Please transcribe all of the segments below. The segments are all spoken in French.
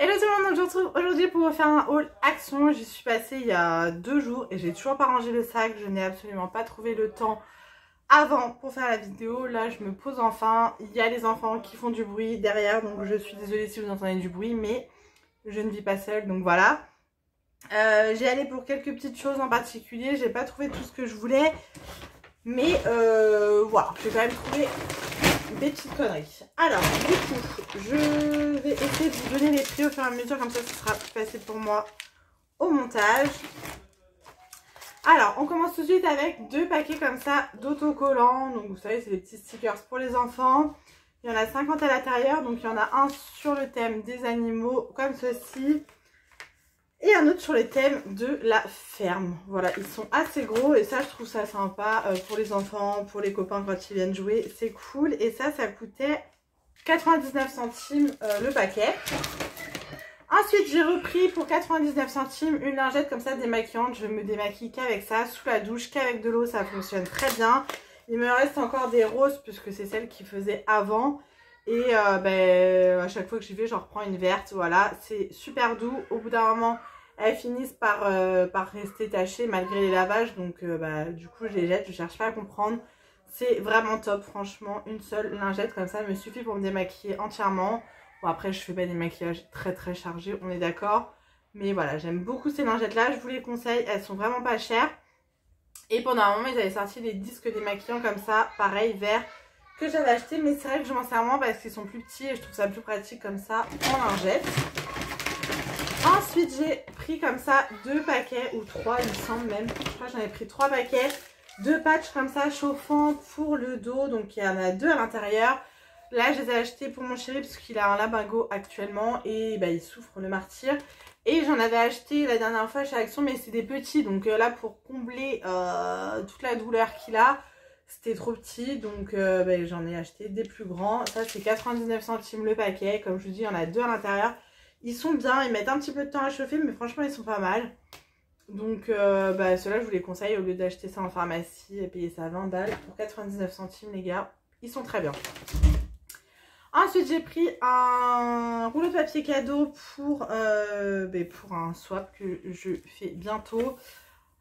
Hello tout le monde, donc je vous retrouve aujourd'hui pour vous faire un haul Action. J'y suis passée il y a 2 jours et j'ai toujours pas rangé le sac. Je n'ai absolument pas trouvé le temps avant pour faire la vidéo. Là je me pose enfin, il y a les enfants qui font du bruit derrière, donc je suis désolée si vous entendez du bruit, mais je ne vis pas seule, donc voilà. J'ai allé pour quelques petites choses en particulier, j'ai pas trouvé tout ce que je voulais, mais voilà, j'ai quand même trouvé des petites conneries. Alors du coup je vais essayer de vous donner les prix au fur et à mesure, comme ça ce sera plus facile pour moi au montage. Alors on commence tout de suite avec 2 paquets comme ça d'autocollants. Donc vous savez, c'est des petits stickers pour les enfants. Il y en a 50 à l'intérieur, donc il y en a un sur le thème des animaux comme ceci et un autre sur le thème de la ferme. Voilà, ils sont assez gros et ça je trouve ça sympa pour les enfants, pour les copains quand ils viennent jouer, c'est cool. Et ça coûtait 99 centimes le paquet. Ensuite j'ai repris pour 99 centimes une lingette comme ça démaquillante. Je me démaquille qu'avec ça, sous la douche, qu'avec de l'eau, ça fonctionne très bien. Il me reste encore des roses puisque c'est celle qui faisait avant. Et à chaque fois que j'y vais, j'en reprends une verte. Voilà, c'est super doux. Au bout d'un moment, elles finissent par rester tachées malgré les lavages. Donc du coup, je les jette. Je cherche pas à comprendre. C'est vraiment top, franchement. Une seule lingette comme ça me suffit pour me démaquiller entièrement. Bon, après, je fais pas des maquillages très chargés, on est d'accord. Mais voilà, j'aime beaucoup ces lingettes-là. Je vous les conseille. Elles sont vraiment pas chères. Et pendant un moment, ils avaient sorti des disques démaquillants comme ça, pareil, verts, que j'avais acheté, mais c'est vrai que je m'en sers moins parce qu'ils sont plus petits et je trouve ça plus pratique comme ça en lingette. Ensuite j'ai pris comme ça 2 paquets ou 3 il me semble même, je crois que j'en ai pris 3 paquets, 2 patchs comme ça chauffants pour le dos, donc il y en a 2 à l'intérieur. Là je les ai achetés pour mon chéri parce qu'il a un lumbago actuellement et il souffre le martyr. Et j'en avais acheté la dernière fois chez Action, mais c'est des petits, donc là pour combler toute la douleur qu'il a, c'était trop petit, donc j'en ai acheté des plus grands. Ça c'est 99 centimes le paquet, comme je vous dis il y en a 2 à l'intérieur. Ils sont bien, ils mettent un petit peu de temps à chauffer, mais franchement ils sont pas mal. Donc ceux-là je vous les conseille au lieu d'acheter ça en pharmacie et payer ça à 20 balles. Pour 99 centimes les gars, ils sont très bien. Ensuite j'ai pris un rouleau de papier cadeau pour un swap que je fais bientôt.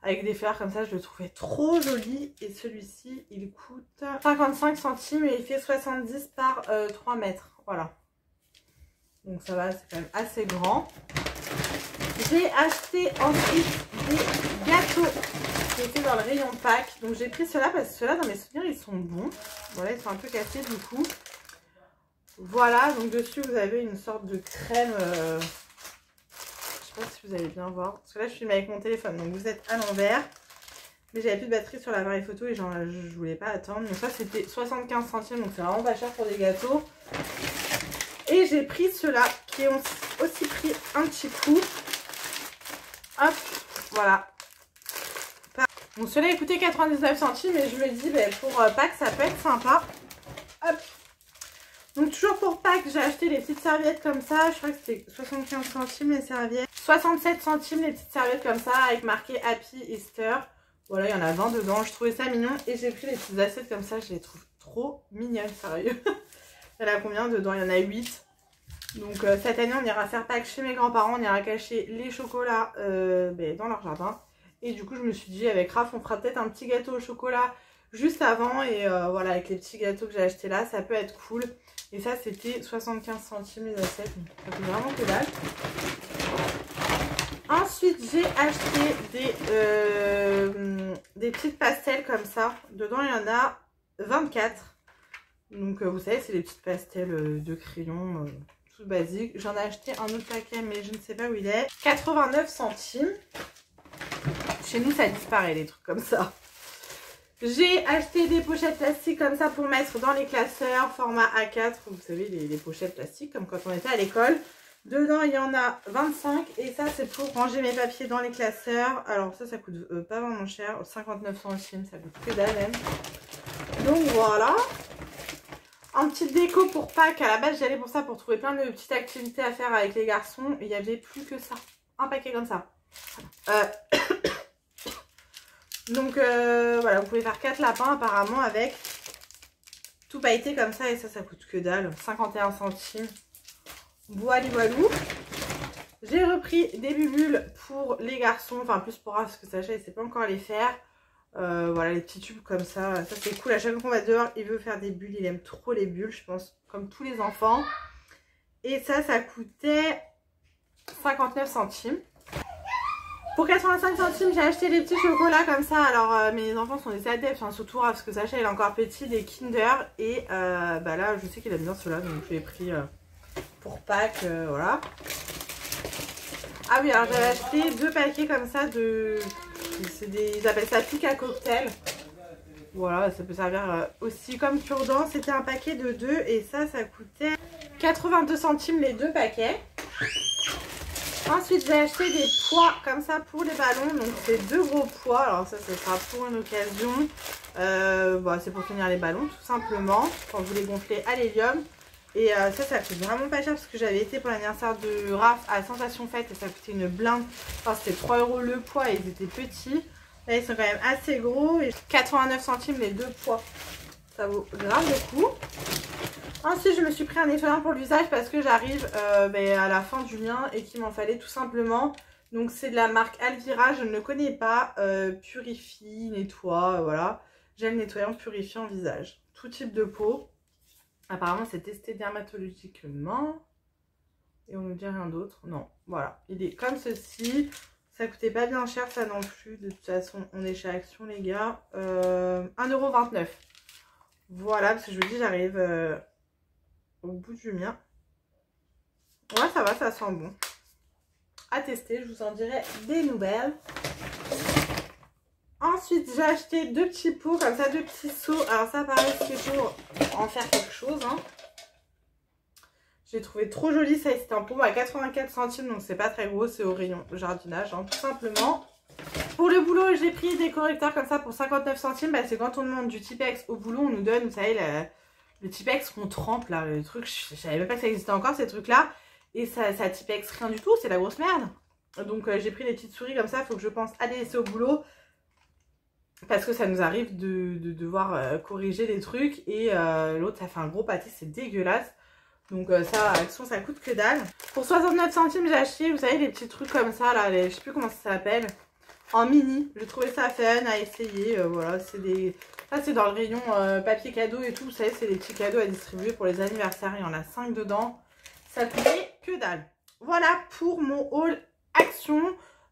Avec des fleurs comme ça, je le trouvais trop joli. Et celui-ci, il coûte 55 centimes et il fait 70 par 3 mètres. Voilà. Donc ça va, c'est quand même assez grand. J'ai acheté ensuite des gâteaux qui étaient dans le rayon Pâques. Donc j'ai pris ceux-là parce que ceux-là, dans mes souvenirs, ils sont bons. Voilà, ils sont un peu cassés du coup. Voilà, donc dessus, vous avez une sorte de crème... Je sais pas si vous allez bien voir, parce que là je filme avec mon téléphone, donc vous êtes à l'envers. Mais j'avais plus de batterie sur l'appareil photo et je voulais pas attendre. Donc ça c'était 75 centimes, donc c'est vraiment pas cher pour des gâteaux. Et j'ai pris ceux-là qui ont aussi pris un petit coup. Hop, voilà. Donc ceux-là coûtaient 99 centimes et je me dis pour Pâques ça peut être sympa. Hop. Donc toujours pour Pâques, j'ai acheté les petites serviettes comme ça. Je crois que c'était 75 centimes les serviettes. 67 centimes les petites serviettes comme ça avec marqué Happy Easter. Voilà, il y en a 20 dedans. Je trouvais ça mignon. Et j'ai pris les petites assiettes comme ça. Je les trouve trop mignonnes, sérieux. Il y en a combien dedans? Il y en a 8. Donc cette année, on ira faire Pâques chez mes grands-parents. On ira cacher les chocolats dans leur jardin. Et du coup, je me suis dit avec Raph, on fera peut-être un petit gâteau au chocolat juste avant. Et voilà, avec les petits gâteaux que j'ai achetés là, ça peut être cool. Et ça c'était 75 centimes les assiettes, donc ça fait vraiment que dalle. Ensuite j'ai acheté des petites pastels comme ça. Dedans il y en a 24. Donc vous savez c'est les petites pastels de crayon tout basique. J'en ai acheté un autre paquet mais je ne sais pas où il est. 89 centimes. Chez nous ça disparaît les trucs comme ça. J'ai acheté des pochettes plastiques comme ça pour mettre dans les classeurs, format A4, vous savez les pochettes plastiques comme quand on était à l'école. Dedans il y en a 25 et ça c'est pour ranger mes papiers dans les classeurs. Alors ça coûte pas vraiment cher, 59 centimes, ça coûte que dalle même. Donc voilà. En petite déco pour Pâques, à la base j'allais pour ça pour trouver plein de petites activités à faire avec les garçons. Et il n'y avait plus que ça, un paquet comme ça. Donc voilà, vous pouvez faire 4 lapins apparemment avec tout pailleté comme ça et ça coûte que dalle, 51 centimes. Voilou voilou. J'ai repris des bulles pour les garçons, enfin plus pour Raph parce que Sacha il sait pas encore les faire. Voilà les petits tubes comme ça c'est cool. À chaque fois qu'on va dehors il veut faire des bulles, il aime trop les bulles je pense comme tous les enfants. Et ça coûtait 59 centimes. Pour 85 centimes j'ai acheté des petits chocolats comme ça. Alors mes enfants sont des adeptes, hein, surtout Raph parce que Sacha il est encore petit, des Kinder. Et bah là je sais qu'il aime bien ceux-là donc je l'ai pris pour Pâques, voilà. Ah oui, alors j'avais acheté 2 paquets comme ça de... Ils appellent ça pique à cocktail. Voilà, ça peut servir aussi comme cure-dent. C'était un paquet de 2 et ça coûtait 82 centimes les 2 paquets. Ensuite, j'ai acheté des poids comme ça pour les ballons. Donc c'est 2 gros poids. Alors ça sera pour une occasion. Bon, c'est pour tenir les ballons tout simplement. Quand vous les gonflez à l'hélium. Et ça coûte vraiment pas cher parce que j'avais été pour l'anniversaire de Raph à Sensation Fête et ça coûtait une blinde. Enfin, c'était 3 € le poids et ils étaient petits. Là, ils sont quand même assez gros. Et 89 centimes les 2 poids. Ça vaut grave le coup. Ensuite, je me suis pris un nettoyant pour l'usage parce que j'arrive à la fin du mien et qu'il m'en fallait tout simplement. Donc, c'est de la marque Alvira. Je ne le connais pas. Purifie, nettoie, voilà. J'ai le nettoyant purifiant visage. Tout type de peau. Apparemment, c'est testé dermatologiquement. Et on ne dit rien d'autre. Non, voilà. Il est comme ceci. Ça coûtait pas bien cher, ça non plus. De toute façon, on est chez Action, les gars. 1,29 €. Voilà, parce que je vous dis, j'arrive au bout du mien. Ouais, ça va, ça sent bon. À tester, je vous en dirai des nouvelles. Ensuite, j'ai acheté 2 petits pots, comme ça, 2 petits seaux. Alors ça, pareil, c'est pour en faire quelque chose. Hein. J'ai trouvé trop joli, ça. C'était un pot à 84 centimes, donc c'est pas très gros. C'est au rayon jardinage, hein, tout simplement. Pour le boulot, j'ai pris des correcteurs comme ça pour 59 centimes. Bah, c'est quand on demande du Tipex au boulot, on nous donne, vous savez, le Tipex qu'on trempe, là, le truc. Je savais même pas que ça existait encore, ces trucs-là. Et ça Tipex rien du tout, c'est la grosse merde. Donc j'ai pris les petites souris comme ça, il faut que je pense à les laisser au boulot. Parce que ça nous arrive de devoir corriger des trucs. Et l'autre, ça fait un gros pâté, c'est dégueulasse. Donc ça, à Action, ça coûte que dalle. Pour 69 centimes, j'ai acheté, vous savez, les petits trucs comme ça, là, je sais plus comment ça s'appelle. En mini. J'ai trouvé ça fun à essayer. Voilà, c'est des... Ça, c'est dans le rayon papier cadeau et tout. Vous savez, c'est des petits cadeaux à distribuer pour les anniversaires. Il y en a 5 dedans. Ça coûtait que dalle. Voilà pour mon haul Action.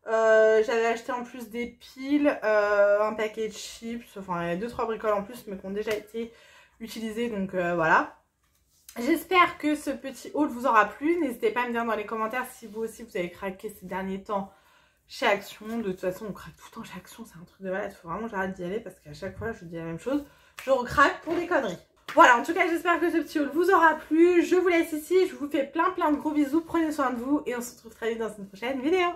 J'avais acheté en plus des piles, un paquet de chips, enfin il y a 2-3 bricoles en plus mais qui ont déjà été utilisées donc voilà. J'espère que ce petit haul vous aura plu, n'hésitez pas à me dire dans les commentaires si vous aussi vous avez craqué ces derniers temps chez Action. De toute façon on craque tout le temps chez Action, c'est un truc de malade, il faut vraiment que j'arrête d'y aller parce qu'à chaque fois je dis la même chose, je recraque pour des conneries. Voilà, en tout cas j'espère que ce petit haul vous aura plu, je vous laisse ici, je vous fais plein de gros bisous, prenez soin de vous et on se retrouve très vite dans une prochaine vidéo.